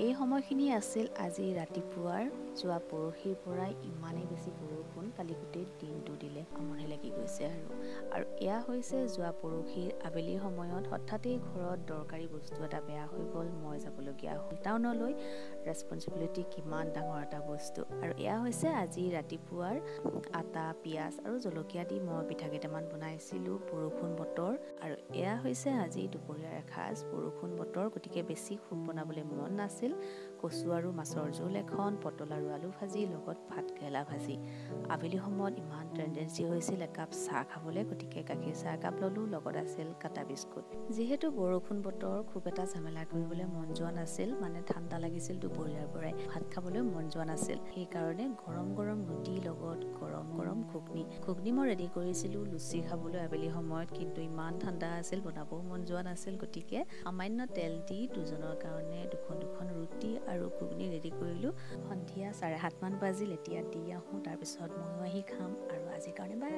এই সময়খিনি আছিল আজি ৰাতিপুৱাৰ যোৱা পৰহিৰ পৰাই ইমানেই বেছি বৰষুণ, কালি গোটেই দিনটো দিলে, আমনি লাগি গৈছে আৰু এয়া হৈছে যোৱা পৰহিৰ আবেলিৰ সময়ত হঠাতেই ঘৰত দৰকাৰী বস্তু এটা বেয়া হৈ গ'ল, মই যাবলগীয়া হ'ল টাউনলৈ। ৰেছপনচিবিলিটি কিমান ডাঙৰ এটা বস্তু। আৰু এয়া হৈছে আজি ৰাতিপুৱাৰ আটা, পিঁয়াজ আৰু জলকীয়া দি মই পিঠা কেইটামান বনাইছিলোঁ। বৰষুণ বতৰ আৰু এয়া হৈছে আজি দুপৰীয়াৰ এসাঁজ। বৰষুণ বতৰ, গতিকে বেছি খুব বনাবলৈ মন নাছিল। কচু আৰু মাছৰ জোল এখন, পটল আৰু আলু ভাজি, লগত ভাত কেৰেলা ভাজি। আবেলি সময়ত ইমান টেণ্ডেঞ্চি হৈছিল একাপ চাহ খাবলৈ, গতিকে গাখীৰ চাহ একাপ ল'লোঁ, লগত আছিল কাটা বিস্কুট। যিহেতু বৰষুণ বতৰ, খুব এটা ঝামেলা কৰিবলৈ মন যোৱা নাছিল, মানে ঠাণ্ডা লাগিছিল দুপৰীয়াৰ পৰাই, ভাত খাবলৈ মন যোৱা নাছিল। সেইকাৰণে গৰম গৰম ৰুটি লগত গৰম গৰম ঘুগনি মই ৰেডি কৰিছিলোঁ লুচি খাবলৈ আবেলি সময়ত, কিন্তু ইমান ঠাণ্ডা আছিল, বনাবও মন যোৱা নাছিল। গতিকে সামান্য তেল দি দুজনৰ কাৰণে দুখন ৰুটি আৰু ঘুগনি ৰেডি কৰিলোঁ। সন্ধিয়া 7:30 মান বাজিল, এতিয়া দি আহোঁ, তাৰপিছত ময়ো আহি খাম। আৰু আজিৰ কাৰণে বাই।